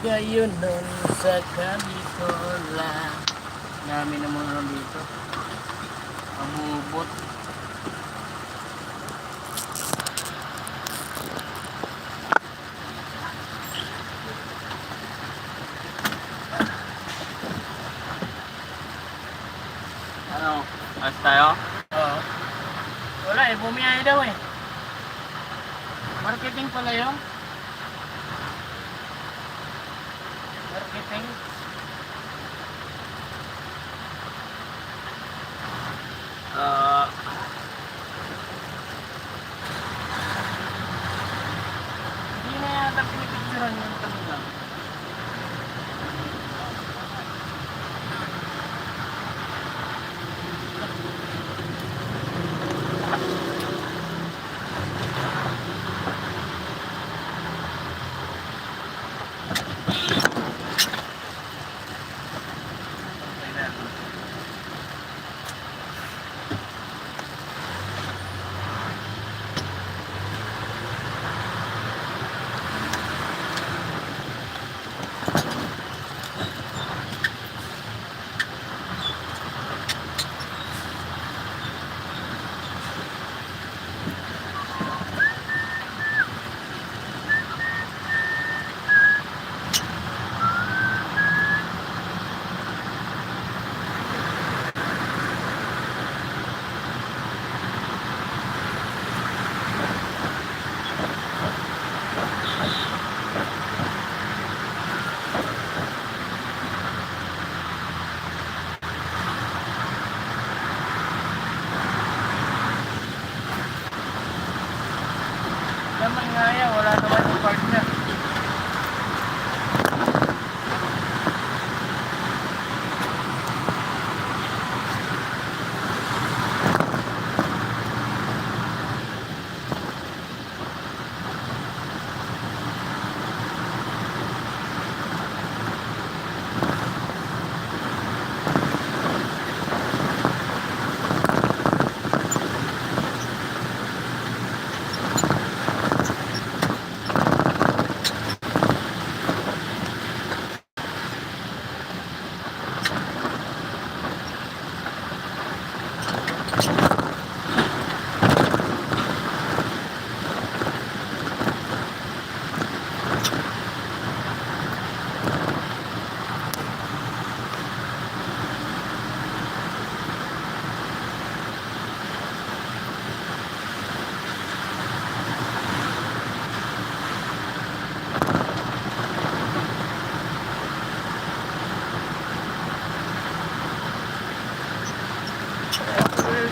Gayon nun sa Camitola. Dami namang ano dito. Amubot. Ano? Mas tayo? Oo. Wala eh, bumiyahe daw eh. Marketing pala yung. Marketing. Ah, Hindi na yata pinipicturan yung kanila. Naman nga yan, wala naman yung partner.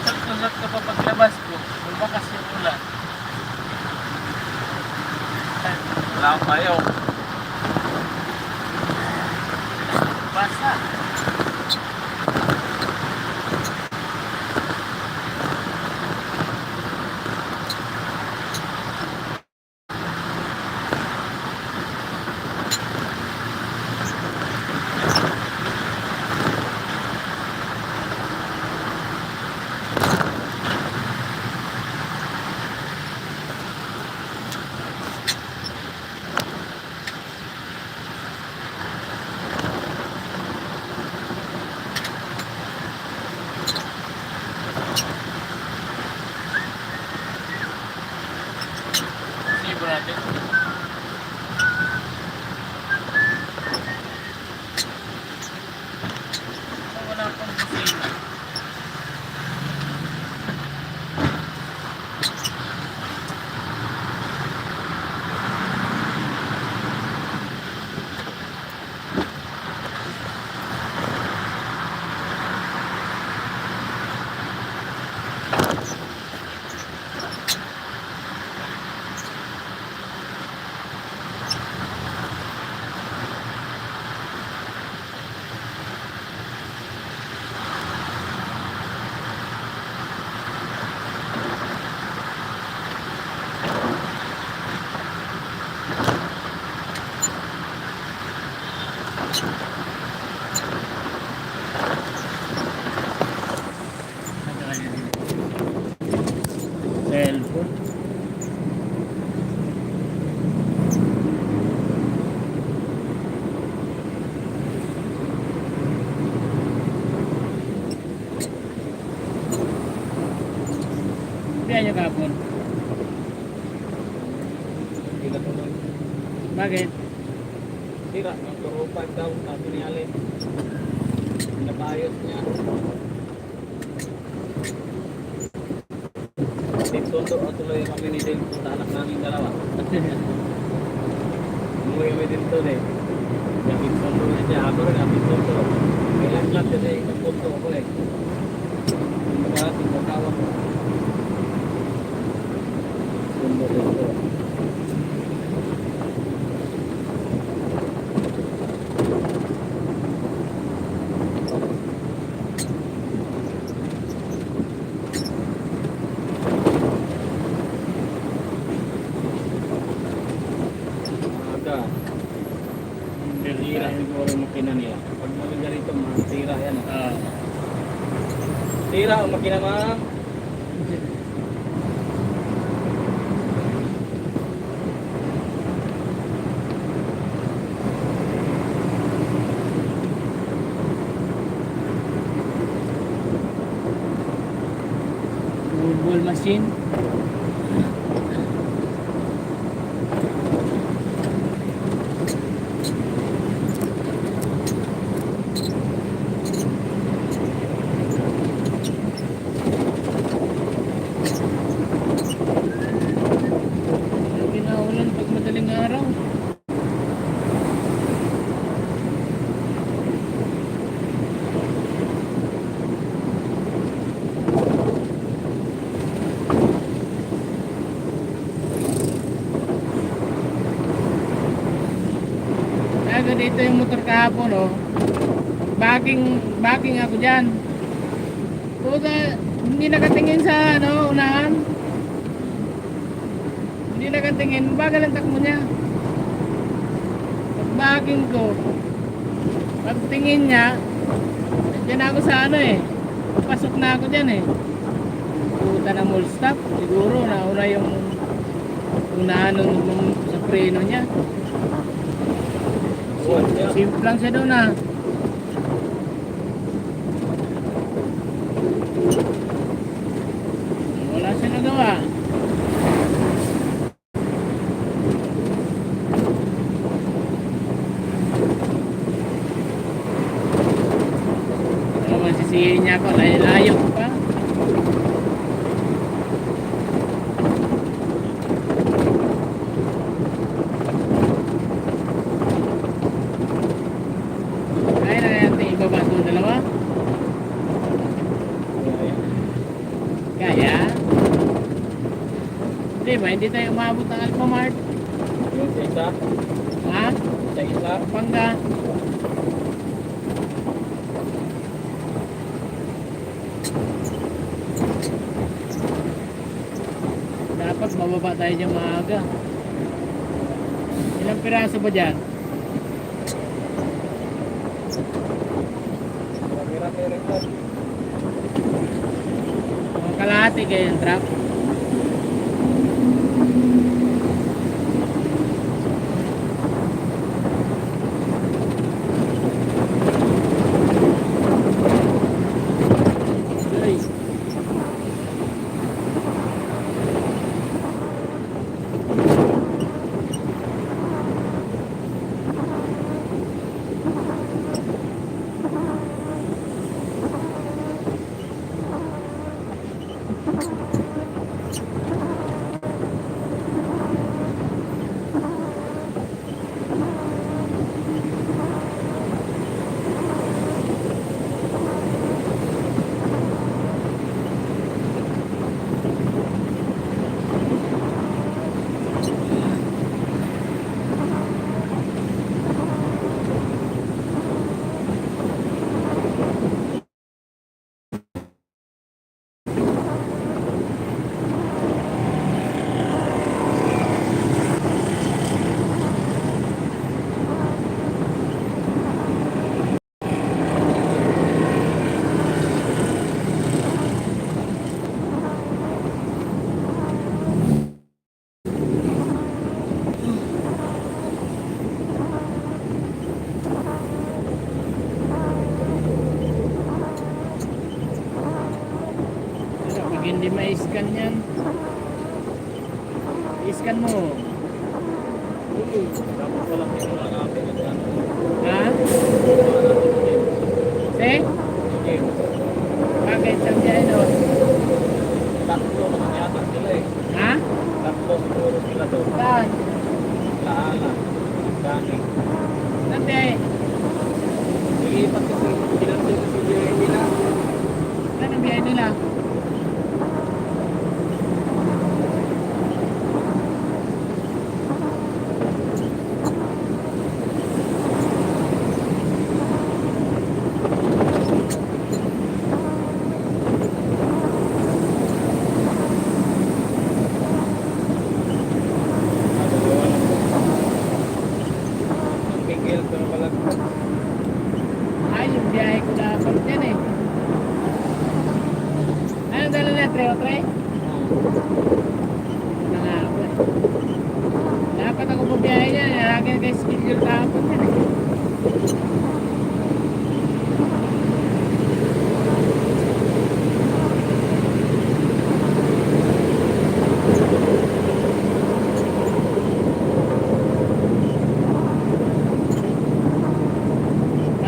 Sakto-sakto pa paglabas ko, magbakas yung ulan. wala akong tayo. Basa. Sige natin. Wala akong busina. Cellphone. biyahe niyo kahapon? Hindi na tuloy. Bakit? Tira, ang turo 5 daw, sabi ni Alin. Nabayos niya. Dito tuloy kami ni Dale sa anak namin dalawa. Umuwi kami dito eh. Gamit sundo na siya. Ako rin gamit sundo. Kailan lang kasi nagpunto ako eh. Yung mga tingkakawa ko. Sundo dito. Aga. Tira siguro yung makina nila. Pag mga ganito, mga tira yan. Tira ang makina mga. Football machine. Pinaulan pag madaling araw. Kaya dito yung motor kahapon, oh. Backing ako dyan. Puta, hindi nakatingin sa unahan. Hindi nakatingin, bagal ang takbo niya. Pag backing ko, pagtingin niya, dyan ako sa pasok na ako dyan eh. Puta na mall stop, siguro nauna yung unahan sa preno niya. Simple lang siya doon ah. Wala siya nagawa. Ano masisihin niya ako, layo pa. Kaya na natin ibaba itong dalawa. Kaya? Di ba, hindi tayo umabot ng Alphamart? Yung sa isa, Ha? sa isa. Pangga. Dapat mababa tayo dyan maaga. Ilang piraso ba dyan? Mga kalahati kayo yung trap. Ay. Pag hindi ma-scan yan, i-scan mo. Dapat walang ginawa natin yung ano. Ha? Ginawa natin yung game. Se? Yung game. Bakit saan biyahe doon? Tatlo naman yata sila eh. Ha? Tatlo siguro sila doon. Saan? Laala. Dani. Saan biyahe? Nilipat kasi kinansel kasi yung nila. Saan ang biyahe nila? Ang kikil pero pala. Ay, yung biyahe ko dapat yan eh. Anong dala na? 303? Na nga ako eh. Dapat ako bubiyahe niya. Lagi na kayo schedule kahapon yan eh.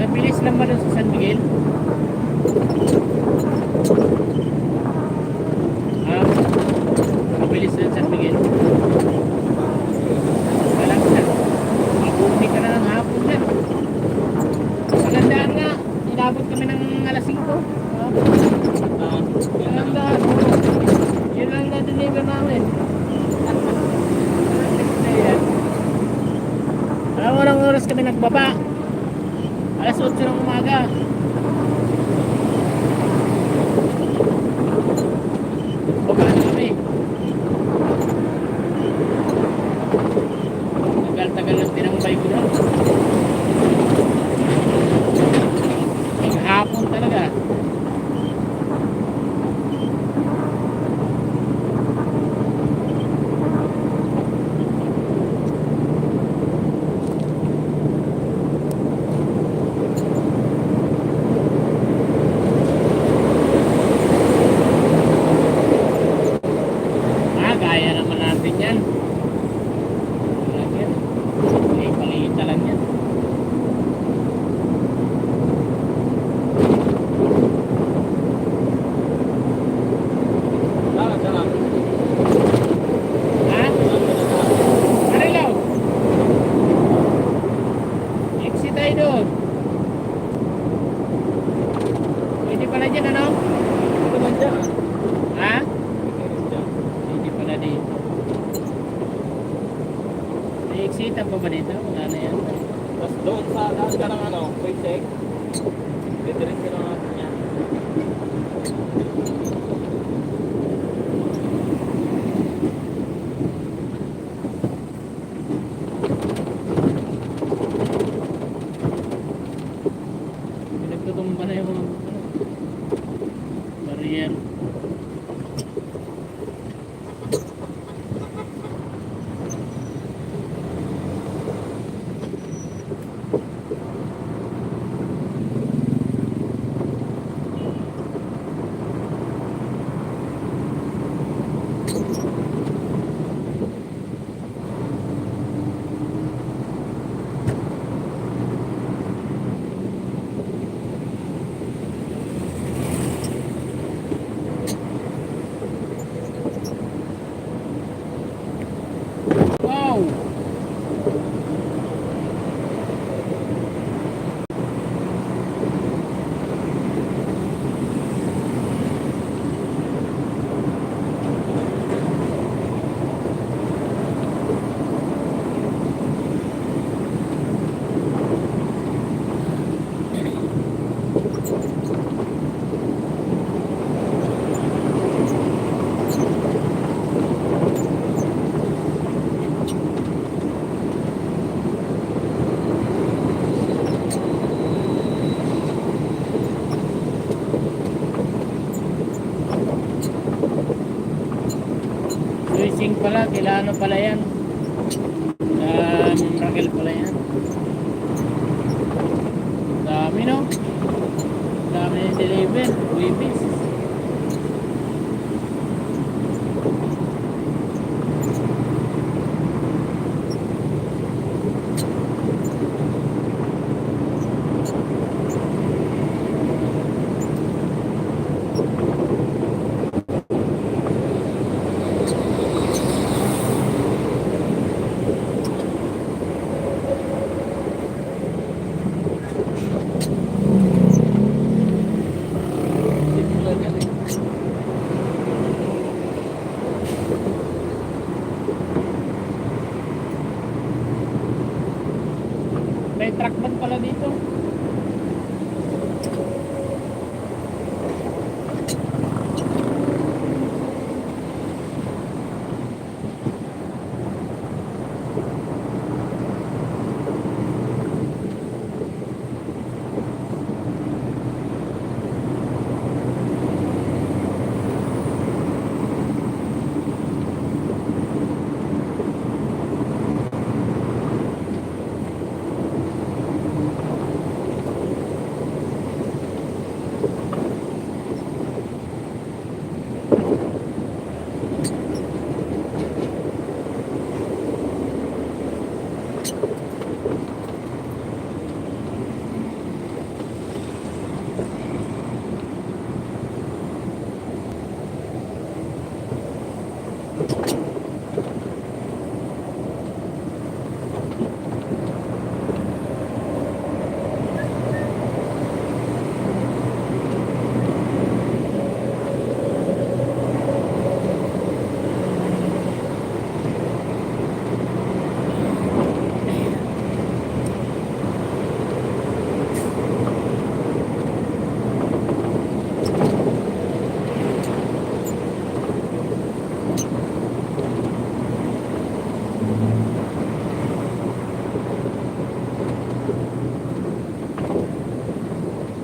Mabilis lang ba doon sa San Miguel? Ah, mabilis doon sa San Miguel. Walang na. Mabuti ka na ng hapon dyan. Magandaan nga. Inabot kami ng alas 5. Magandaan. Yun lang na-deliver namin. Alam mo, ng oras kami nagbaba. Alas 8 ng umaga. Baba na kami. Tagal-tagal ng tinambay ko ron. Hapon talaga. Kaya naman natin yan. Lagyan. Palita lang yan. Dalan. Ha? Marilaw. Exit tayo doon. Pwede pala dyan ano? Ito man dyan. Ha? Ito dyan. Hindi pala dito. May exitan pa ba dito? Wala na yan. Tapos doon sa daan ka ng ano, wait check. Didiretso na natin yan. Pinagtutumba na yung mga barrier. Wow! Switching pala, kila ano pala yan. Mondragel pala yan. Dami no? Dami yung deliver, Wibis. pala dito.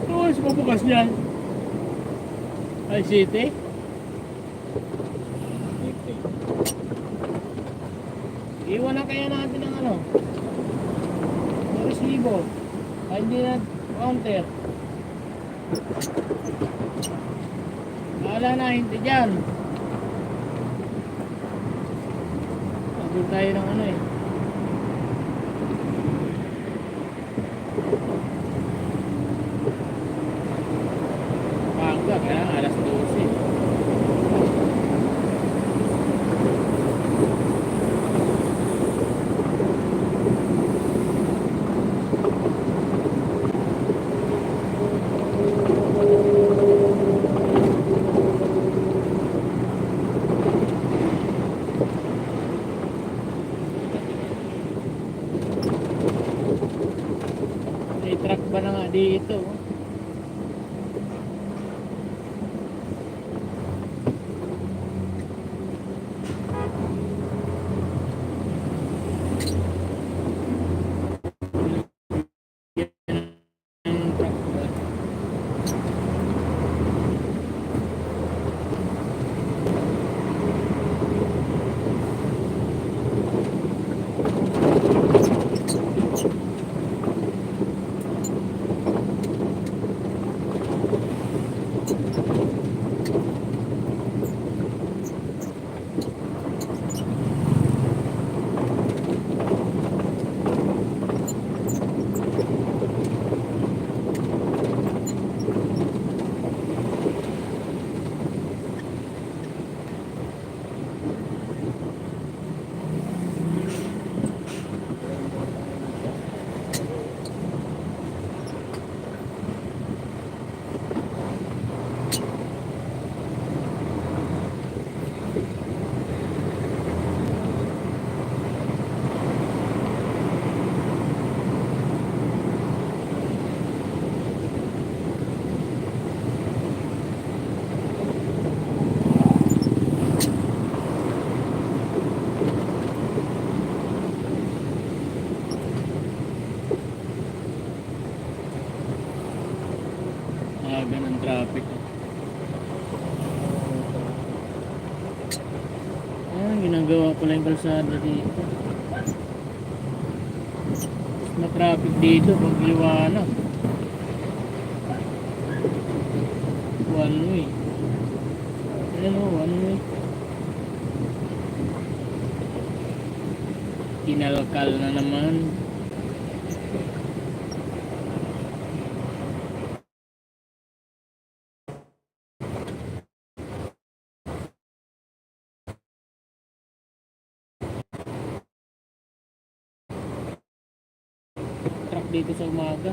Ano sa bukas niyan? Ay, City? Iwan na kaya natin ang ano? Ang resibo. Ay, hindi na counter. Wala na, hindi dyan. Nandun tayo ng ano eh. Pagka, kaya alas 12. May truck ba na nga dito? Yung truck ba? Ganun traffic. Ginagawa ko lang yung kalsada dito. Mas traffic dito pag liwanag. One way. Ayan o, one way. Kinalkal na naman. Truck dito sa umaga.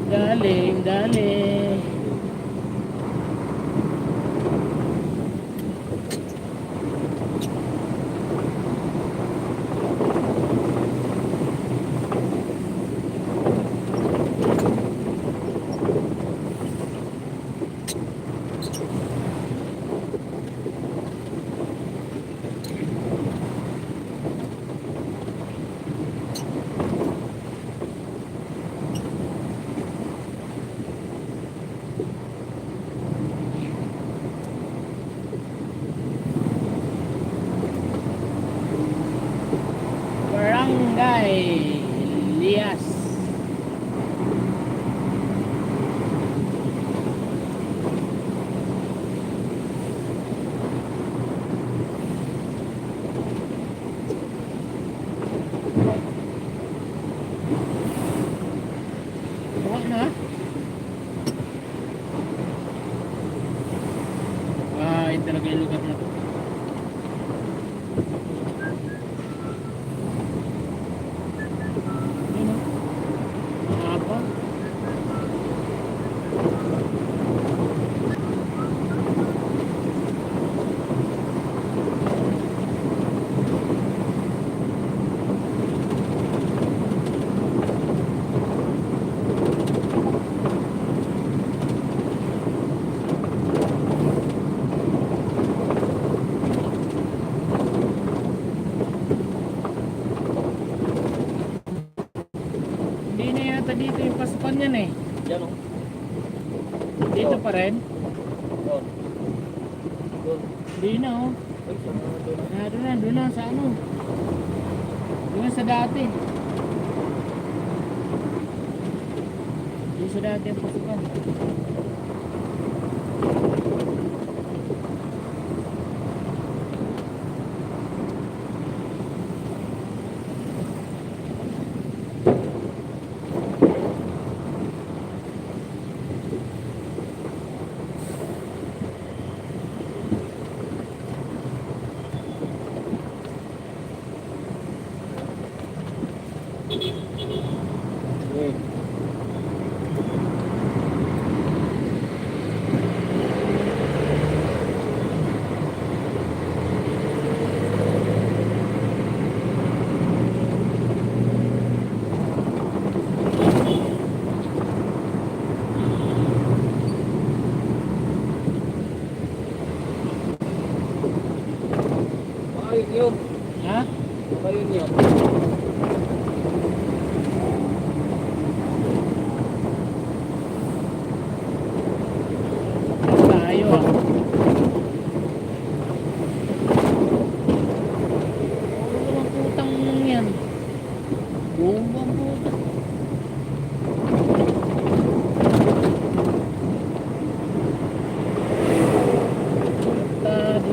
Dahil Daling, daling. Barangay Elias. Buka na. Ito talaga yung lugar na to. Yun o. Mahaba. Hindi na yata dito yung pasukan yan eh. Yan o. Dito pa rin. Doon. Doon. Hindi na oh. Ay, doon. Doon na sa ano. Doon sa dati. Doon sa dati ang pasukan. Okay. Ayun yun. Ha? Ayun yun. Tayo ah. Ano ang putang yan? Bumbang putang. Tadi.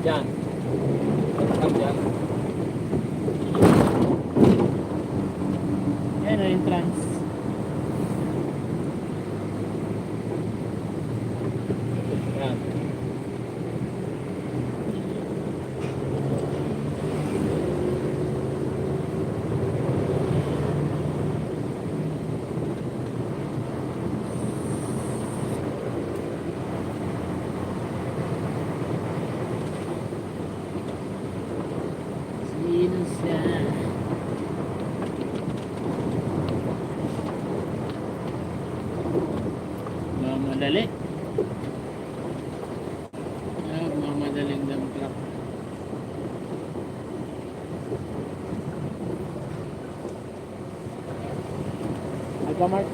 Yan. Pagkakam yan. Yan ang entrance. Yan. Sino siya? Mamadali. Mamadaling dump truck. Alphamart.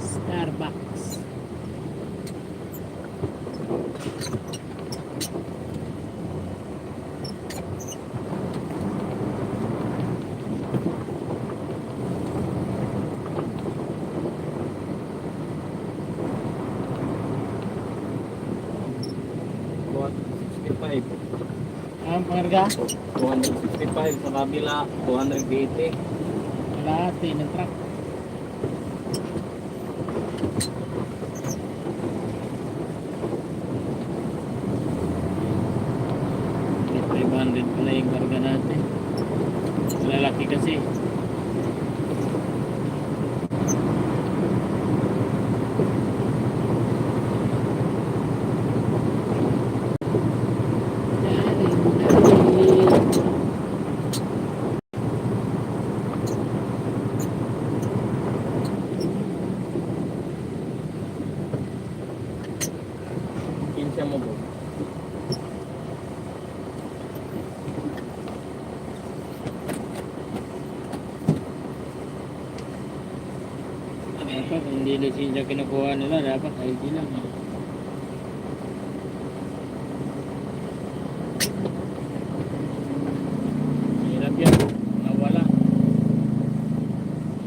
Starbucks. Ang pangarga? 265 sa kabila, 280. Kalahati ng truck. Kinsa mo po. Dapat hindi lisensya kinukuha nila, dapat ID lang. Hirap yan, nawala.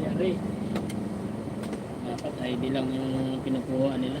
Yari. Dapat ID lang yung kinukuha nila.